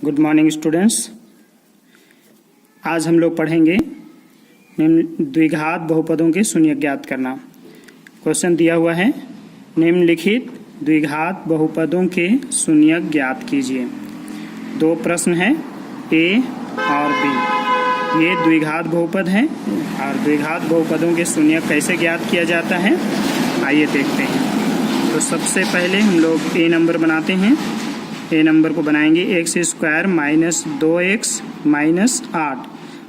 Good morning students. आज हम लोग पढ़ेंगे द्विघात बहुपदों के शून्यक ज्ञात करना। क्वेश्चन दिया हुआ है, निम्नलिखित द्विघात बहुपदों के शून्यक ज्ञात कीजिए। दो प्रश्न हैं, ए और बी। ये द्विघात बहुपद हैं और द्विघात बहुपदों के शून्यक कैसे ज्ञात किया जाता है, आइए देखते हैं। तो सबसे पहले हम लोग ए नंबर बनाते हैं। ए नंबर को बनाएंगे x square minus 2x minus 8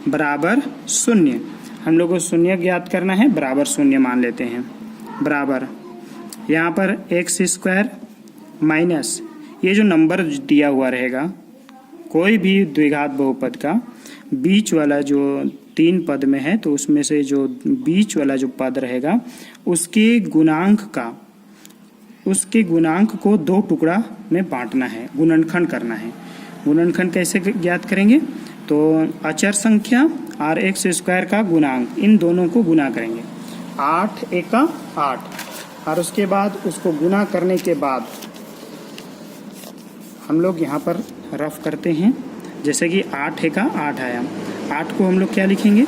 बराबर 0। हम लोग को शून्य ज्ञात करना है, बराबर 0 मान लेते हैं। बराबर यहाँ पर एक्स स्क्वायर माइनस ये जो नंबर दिया हुआ रहेगा, कोई भी द्विघात बहुपद का बीच वाला जो 3 पद में है, तो उसमें से जो बीच वाला जो पद रहेगा उसके गुणांक को 2 टुकड़ा में बांटना है, गुणनखंड करना है। गुणनखंड कैसे ज्ञात करेंगे? तो अचर संख्या और एक्स स्क्वायर का गुणांक, इन दोनों को गुना करेंगे। 8 एका 8 और उसके बाद उसको गुना करने के बाद हम लोग यहाँ पर रफ करते हैं। जैसे कि 8 एका 8 आया, 8 को हम लोग क्या लिखेंगे?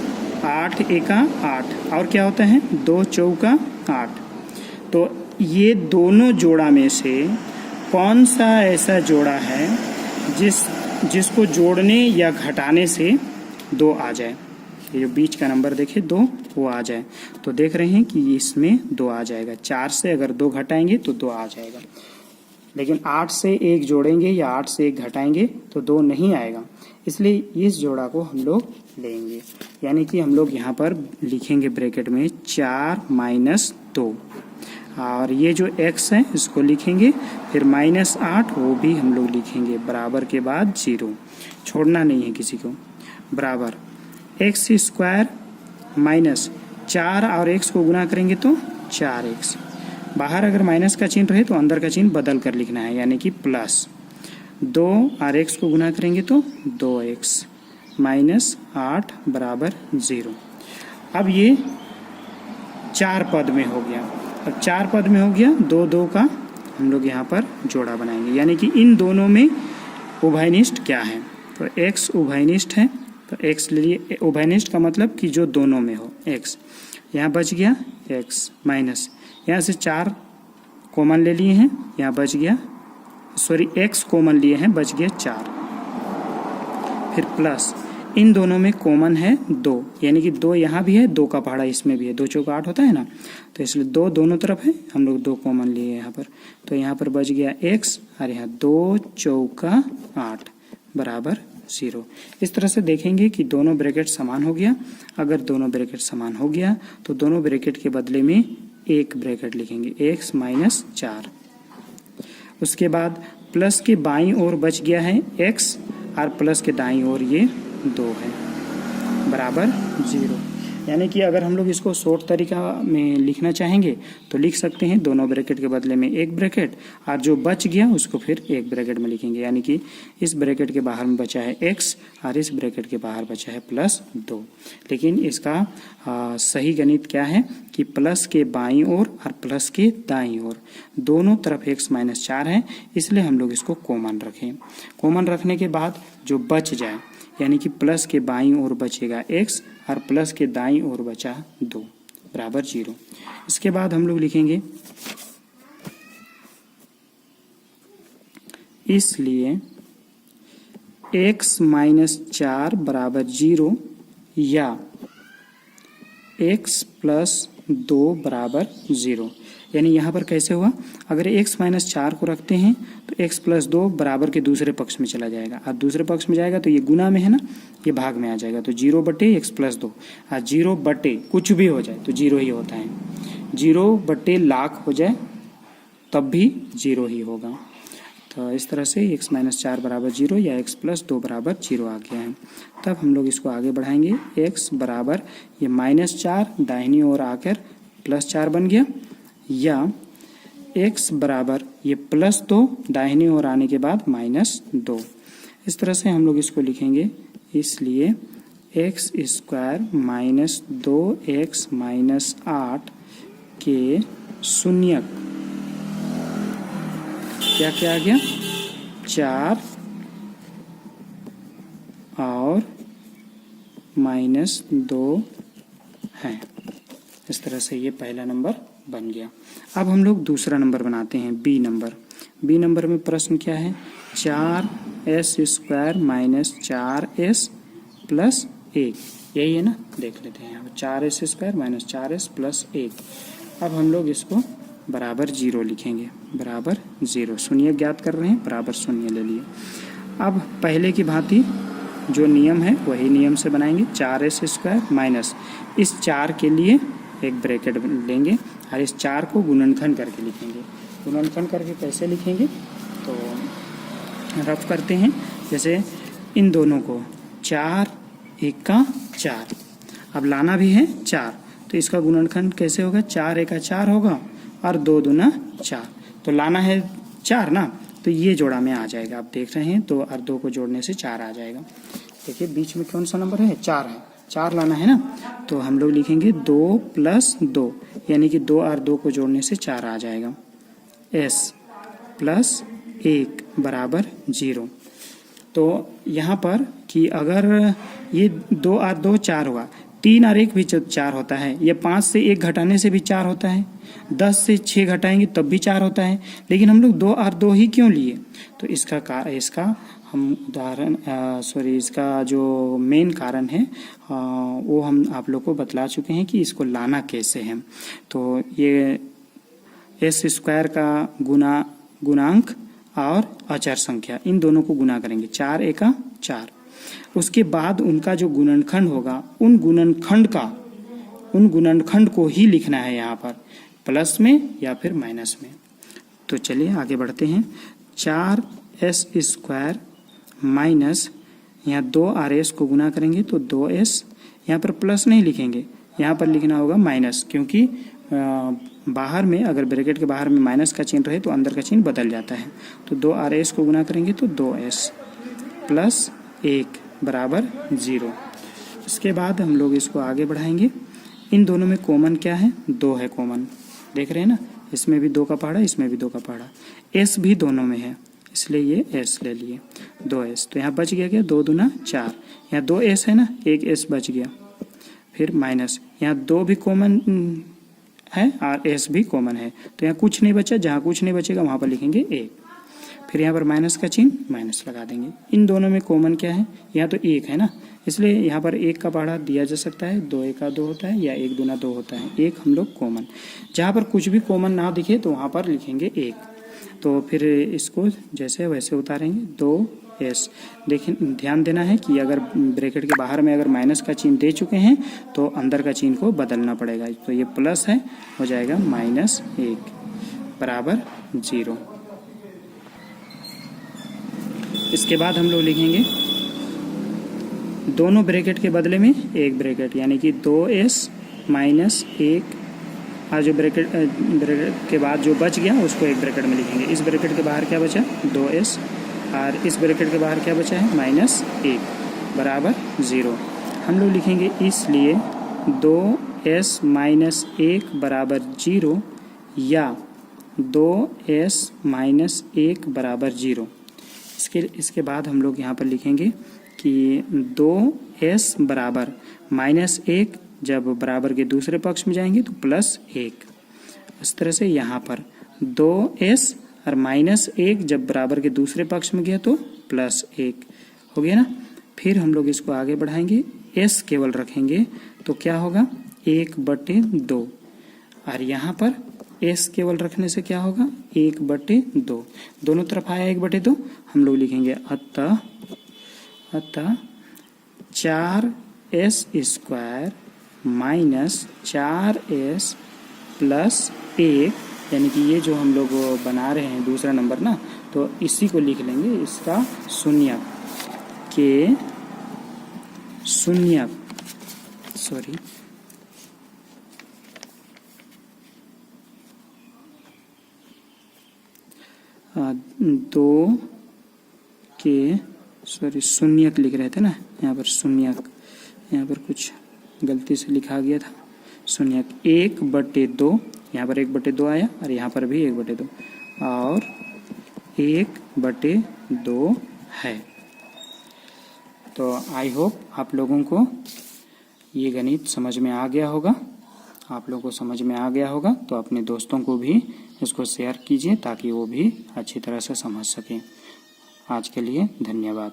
8 एका 8 और क्या होता है 2 चौका 8। तो ये दोनों जोड़ा में से कौन सा ऐसा जोड़ा है जिसको जोड़ने या घटाने से 2 आ जाए? ये जो बीच का नंबर देखे 2, वो आ जाए। तो देख रहे हैं कि इसमें 2 आ जाएगा। 4 से अगर 2 घटाएंगे तो 2 आ जाएगा, लेकिन 8 से 1 जोड़ेंगे या 8 से 1 घटाएंगे तो 2 नहीं आएगा। इसलिए इस जोड़ा को हम लोग लेंगे, यानी कि हम लोग यहाँ पर लिखेंगे ब्रैकेट में 4 माइनस 2 और ये जो x है इसको लिखेंगे, फिर माइनस 8 वो भी हम लोग लिखेंगे, बराबर के बाद 0, छोड़ना नहीं है किसी को। बराबर एक्स स्क्वायर माइनस 4 और x को गुना करेंगे तो 4x। बाहर अगर माइनस का चिन्ह रहे तो अंदर का चिन्ह बदल कर लिखना है, यानी कि प्लस 2 और x को गुना करेंगे तो 2x माइनस 8 बराबर 0। अब ये 4 पद में हो गया। अब 4 पद में हो गया, 2 का हम लोग यहाँ पर जोड़ा बनाएंगे, यानी कि इन दोनों में उभयनिष्ठ क्या है? तो x उभयनिष्ठ है, तो x ले लिए। उभयनिष्ठ का मतलब कि जो दोनों में हो x। यहाँ बच गया x माइनस, यहाँ से 4 कॉमन ले लिए हैं, यहाँ बच गया, सॉरी x कॉमन लिए हैं, बच गया 4। फिर प्लस इन दोनों में कॉमन है 2, यानी कि 2 यहाँ भी है, 2 का पहाड़ा इसमें भी है। 2 चौका 8 होता है ना, तो इसलिए 2 दोनों तरफ है, हम लोग 2 कॉमन लिए यहाँ पर। तो यहाँ पर बच गया x और यहाँ 2 चौका 8 बराबर 0। इस तरह से देखेंगे कि दोनों ब्रैकेट समान हो गया। अगर दोनों ब्रैकेट समान हो गया तो दोनों ब्रैकेट के बदले में एक ब्रैकेट लिखेंगे, x माइनस 4। उसके बाद प्लस के बाईं ओर बच गया है x और प्लस के दाईं ओर ये 2 है, बराबर 0। यानी कि अगर हम लोग इसको शॉर्ट तरीका में लिखना चाहेंगे तो लिख सकते हैं, दोनों ब्रैकेट के बदले में एक ब्रैकेट और जो बच गया उसको फिर एक ब्रैकेट में लिखेंगे, यानी कि इस ब्रैकेट के बाहर में बचा है x और इस ब्रैकेट के बाहर बचा है प्लस 2। लेकिन इसका सही गणित क्या है कि प्लस के बाईं ओर और प्लस के दाईं ओर दोनों तरफ x माइनस 4 है, इसलिए हम लोग इसको कॉमन रखें। कॉमन रखने के बाद जो बच जाए, यानी कि प्लस के बाईं ओर बचेगा x और प्लस के दाईं ओर बचा 2 बराबर 0। इसके बाद हम लोग लिखेंगे, इसलिए x माइनस 4 बराबर 0 या x प्लस 2 बराबर 0। यानी यहाँ पर कैसे हुआ? अगर x माइनस 4 को रखते हैं तो x प्लस 2 बराबर के दूसरे पक्ष में चला जाएगा, और दूसरे पक्ष में जाएगा तो ये गुना में है ना, ये भाग में आ जाएगा, तो 0 बटे x प्लस 2। और 0 बटे कुछ भी हो जाए तो 0 ही होता है, 0 बटे लाख हो जाए तब भी 0 ही होगा। तो इस तरह से x माइनस 4 बराबर 0 या x प्लस 2 बराबर 0 आ गया है। तब हम लोग इसको आगे बढ़ाएंगे, x बराबर ये माइनस 4 दाहिनी ओर आकर प्लस 4 बन गया, या x बराबर ये प्लस 2 दाहिनी ओर आने के बाद माइनस 2। इस तरह से हम लोग इसको लिखेंगे। इसलिए x square minus 2x minus 8 के शून्यक क्या क्या आ गया? 4 -2 है। इस तरह से ये पहला नंबर बन गया। अब हम लोग दूसरा नंबर बनाते हैं, बी नंबर। बी नंबर में प्रश्न क्या है, 4s² माइनस 4s प्लस 1, यही है ना। देख लेते हैं, 4s² माइनस 4s प्लस 1। अब हम लोग इसको बराबर 0 लिखेंगे, बराबर 0। शून्य ज्ञात कर रहे हैं, बराबर शून्य ले लिए। अब पहले की भांति जो नियम है वही नियम से बनाएंगे। 4s² माइनस इस 4 के लिए एक ब्रैकेट लेंगे और इस 4 को गुणनखंड करके लिखेंगे। गुणनखंड करके कैसे लिखेंगे, तो रफ करते हैं। जैसे इन दोनों को 4 1 का 4, अब लाना भी है 4, तो इसका गुणनखंड कैसे होगा, 4 1 का 4 होगा और 2 दूना 4, तो लाना है 4 ना, तो ये जोड़ा में आ जाएगा। आप देख रहे हैं 2 और 2 को जोड़ने से 4 आ जाएगा। देखिए बीच में कौन सा नंबर है, 4 है, 4 लाना है ना, तो हम लोग लिखेंगे 2 प्लस 2, यानी कि 2 और 2 को जोड़ने से 4 आ जाएगा। s प्लस 1 बराबर 0। तो यहाँ पर कि अगर ये 2 और 2 4 हुआ, 3 और 1 भी 4 होता है, ये 5 से 1 घटाने से भी 4 होता है, 10 से 6 घटाएंगे तब भी 4 होता है, लेकिन हम लोग 2 और 2 ही क्यों लिए, तो इसका हम इसका जो मेन कारण है वो हम आप लोग को बतला चुके हैं कि इसको लाना कैसे है। तो ये s² का गुणांक और अचर संख्या, इन दोनों को गुना करेंगे, 4 1 का 4। उसके बाद उनका जो गुणनखंड होगा, उन गुणनखंड को ही लिखना है यहाँ पर, प्लस में या फिर माइनस में। तो चलिए आगे बढ़ते हैं। 4s² माइनस, यहाँ 2 और s को गुना करेंगे तो 2s, यहाँ पर प्लस नहीं लिखेंगे, यहाँ पर लिखना होगा माइनस, क्योंकि बाहर में अगर ब्रैकेट के बाहर में माइनस का चिन्ह रहे तो अंदर का चिन्ह बदल जाता है। तो 2 और s को गुना करेंगे तो 2s प्लस 1 बराबर 0। इसके बाद हम लोग इसको आगे बढ़ाएंगे। इन दोनों में कॉमन क्या है, 2 है कॉमन, देख रहे हैं ना, इसमें भी 2 का पहाड़ा, इसमें भी 2 का पहाड़ा, s भी दोनों में है, इसलिए ये s ले लिए, 2s। तो यहाँ बच गया क्या, 2 दूना 4, यहाँ 2s है ना, एक s बच गया, फिर माइनस, यहाँ 2 भी कॉमन है और s भी कॉमन है, तो यहाँ कुछ नहीं बचा, जहाँ कुछ नहीं बचेगा वहाँ पर लिखेंगे 1, फिर यहाँ पर माइनस का चिन्ह, माइनस लगा देंगे। इन दोनों में कॉमन क्या है, यहाँ तो 1 है ना, इसलिए यहाँ पर 1 का पहाड़ा दिया जा सकता है, 2 1 का 2 होता है या 1 दूना 2 होता है, 1 हम लोग कॉमन। जहाँ पर कुछ भी कॉमन ना दिखे तो वहाँ पर लिखेंगे 1। तो फिर इसको जैसे वैसे उतारेंगे, 2s। देखिए ध्यान देना है कि अगर ब्रैकेट के बाहर में अगर माइनस का चिन्ह दे चुके हैं तो अंदर का चिन्ह को बदलना पड़ेगा। तो ये प्लस है, हो जाएगा -1 बराबर 0। इसके बाद हम लोग लिखेंगे दोनों ब्रैकेट के बदले में एक ब्रैकेट, यानी कि 2s माइनस 1, और जो ब्रैकेट के बाद जो बच गया उसको एक ब्रैकेट में लिखेंगे। इस ब्रैकेट के बाहर क्या बचा, 2s, और इस ब्रैकेट के बाहर क्या बचा है, -1 बराबर 0। हम लोग लिखेंगे इसलिए 2s माइनस 1 बराबर 0 या 2s माइनस 1 बराबर 0। इसके बाद हम लोग यहाँ पर लिखेंगे कि 2s बराबर -1 जब बराबर के दूसरे पक्ष में जाएंगे तो +1। इस तरह से यहाँ पर 2s और -1 जब बराबर के दूसरे पक्ष में गया तो +1 हो गया ना। फिर हम लोग इसको आगे बढ़ाएंगे, s केवल रखेंगे तो क्या होगा, 1/2, और यहाँ पर s केवल रखने से क्या होगा, 1/2। दोनों तरफ आया 1/2, हम लोग लिखेंगे अतः 4s² माइनस 4s प्लस 1, यानी कि ये जो हम लोग बना रहे हैं दूसरा नंबर ना, तो इसी को लिख लेंगे, इसका शून्यक के शून्यक 2 के शून्यक लिख रहे थे ना, यहाँ पर शून्यक, यहाँ पर कुछ गलती से लिखा गया था, शून्यक 1/2, यहाँ पर 1/2 आया और यहाँ पर भी 1/2 और 1/2 है। तो आई होप आप लोगों को ये गणित समझ में आ गया होगा। आप लोगों को समझ में आ गया होगा तो अपने दोस्तों को भी इसको शेयर कीजिए ताकि वो भी अच्छी तरह से समझ सकें। आज के लिए धन्यवाद।